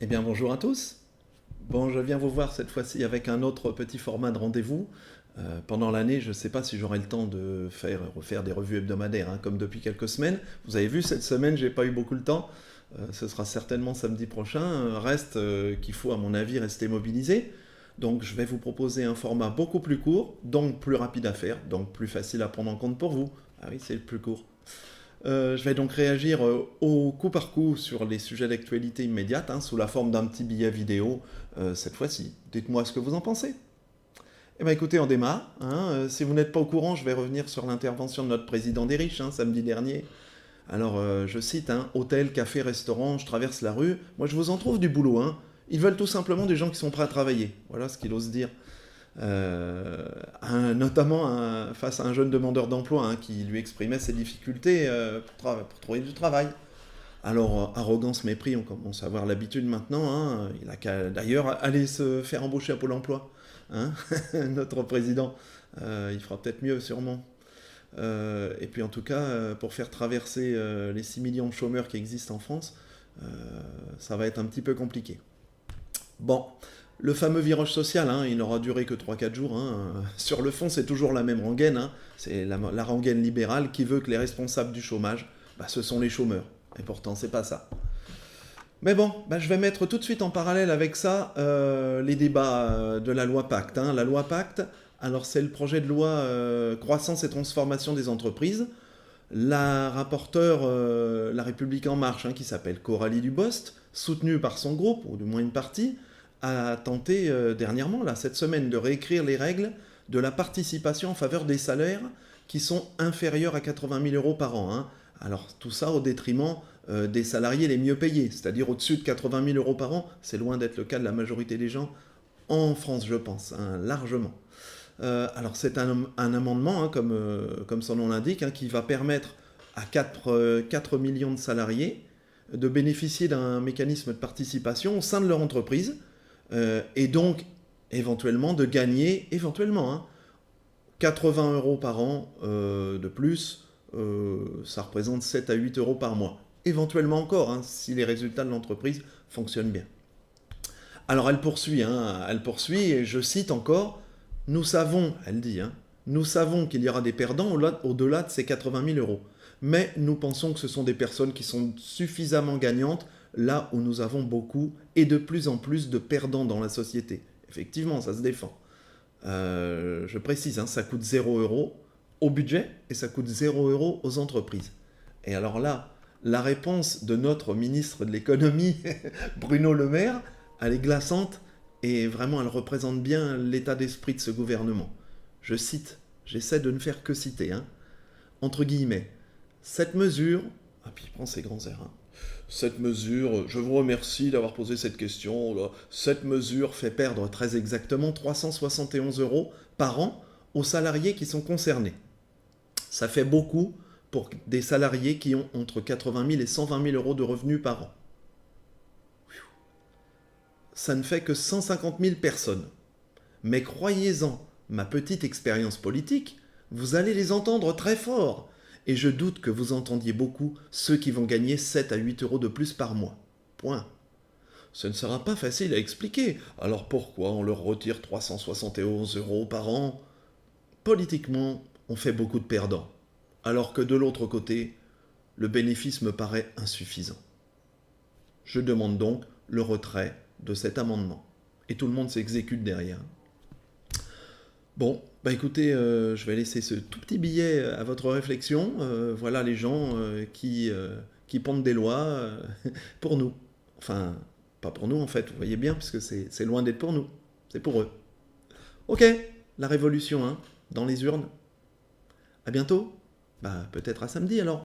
Eh bien bonjour à tous. Bon, je viens vous voir cette fois-ci avec un autre petit format de rendez-vous. Pendant l'année, je ne sais pas si j'aurai le temps de refaire des revues hebdomadaires, hein, comme depuis quelques semaines. Vous avez vu, cette semaine, j'ai pas eu beaucoup le temps. Ce sera certainement samedi prochain. Reste qu'il faut, à mon avis, rester mobilisé. Donc je vais vous proposer un format beaucoup plus court, donc plus rapide à faire, donc plus facile à prendre en compte pour vous. Ah oui, c'est le plus court. Je vais donc réagir au coup par coup sur les sujets d'actualité immédiate, hein, sous la forme d'un petit billet vidéo cette fois-ci. Dites-moi ce que vous en pensez. Eh bien écoutez, on démarre. Hein. Si vous n'êtes pas au courant, je vais revenir sur l'intervention de notre président des riches, hein, samedi dernier. Alors, je cite, hein, hôtel, café, restaurant, je traverse la rue. Moi, je vous en trouve du boulot. Hein. Ils veulent tout simplement des gens qui sont prêts à travailler. Voilà ce qu'il ose dire. Notamment face à un jeune demandeur d'emploi, hein, qui lui exprimait ses difficultés pour trouver du travail. Alors, arrogance, mépris, on commence à avoir l'habitude maintenant. Hein. Il a qu'à d'ailleurs aller se faire embaucher à Pôle emploi. Hein. Notre président, il fera peut-être mieux sûrement. Et puis en tout cas, pour faire traverser les 6 millions de chômeurs qui existent en France, ça va être un petit peu compliqué. Bon, le fameux virage social, hein, il n'aura duré que 3-4 jours. Hein. Sur le fond, c'est toujours la même rengaine. Hein. C'est la rengaine libérale qui veut que les responsables du chômage, ce sont les chômeurs. Et pourtant, c'est pas ça. Mais bon, je vais mettre tout de suite en parallèle avec ça les débats de la loi Pacte. Hein. La loi Pacte, alors c'est le projet de loi croissance et transformation des entreprises. La rapporteure La République En Marche, hein, qui s'appelle Coralie Dubost, soutenue par son groupe, ou du moins une partie, a tenté dernièrement, là, cette semaine, de réécrire les règles de la participation en faveur des salaires qui sont inférieurs à 80 000 euros par an. Hein. Alors tout ça au détriment des salariés les mieux payés, c'est-à-dire au-dessus de 80 000 euros par an. C'est loin d'être le cas de la majorité des gens en France, je pense, hein, largement. Alors c'est un amendement, hein, comme son nom l'indique, hein, qui va permettre à 4 millions de salariés de bénéficier d'un mécanisme de participation au sein de leur entreprise, et donc éventuellement de gagner, hein, 80 euros par an de plus, ça représente 7 à 8 euros par mois. Éventuellement encore, hein, si les résultats de l'entreprise fonctionnent bien. Alors elle poursuit, et je cite encore, nous savons, elle dit, hein, nous savons qu'il y aura des perdants au-delà de ces 80 000 euros. Mais nous pensons que ce sont des personnes qui sont suffisamment gagnantes là où nous avons beaucoup et de plus en plus de perdants dans la société. Effectivement, ça se défend. Je précise, hein, ça coûte 0 euros au budget et ça coûte 0 euros aux entreprises. Et alors là, la réponse de notre ministre de l'économie, Bruno Le Maire, elle est glaçante et vraiment elle représente bien l'état d'esprit de ce gouvernement. Je cite, j'essaie de ne faire que citer, hein, entre guillemets, cette mesure, puis il prend ses grands airs, hein, cette mesure, je vous remercie d'avoir posé cette question, là. Cette mesure fait perdre très exactement 371 euros par an aux salariés qui sont concernés. Ça fait beaucoup pour des salariés qui ont entre 80 000 et 120 000 euros de revenus par an. Ça ne fait que 150 000 personnes. Mais croyez-en, ma petite expérience politique, vous allez les entendre très fort. Et je doute que vous entendiez beaucoup ceux qui vont gagner 7 à 8 euros de plus par mois. Point. Ce ne sera pas facile à expliquer. Alors pourquoi on leur retire 371 euros par an? Politiquement, on fait beaucoup de perdants. Alors que de l'autre côté, le bénéfice me paraît insuffisant. Je demande donc le retrait de cet amendement. Et tout le monde s'exécute derrière. Bon, écoutez, je vais laisser ce tout petit billet à votre réflexion. Voilà les gens qui pondent des lois pour nous. Enfin, pas pour nous en fait, vous voyez bien, parce que c'est loin d'être pour nous. C'est pour eux. Ok, la révolution, hein, dans les urnes. À bientôt. Peut-être à samedi alors.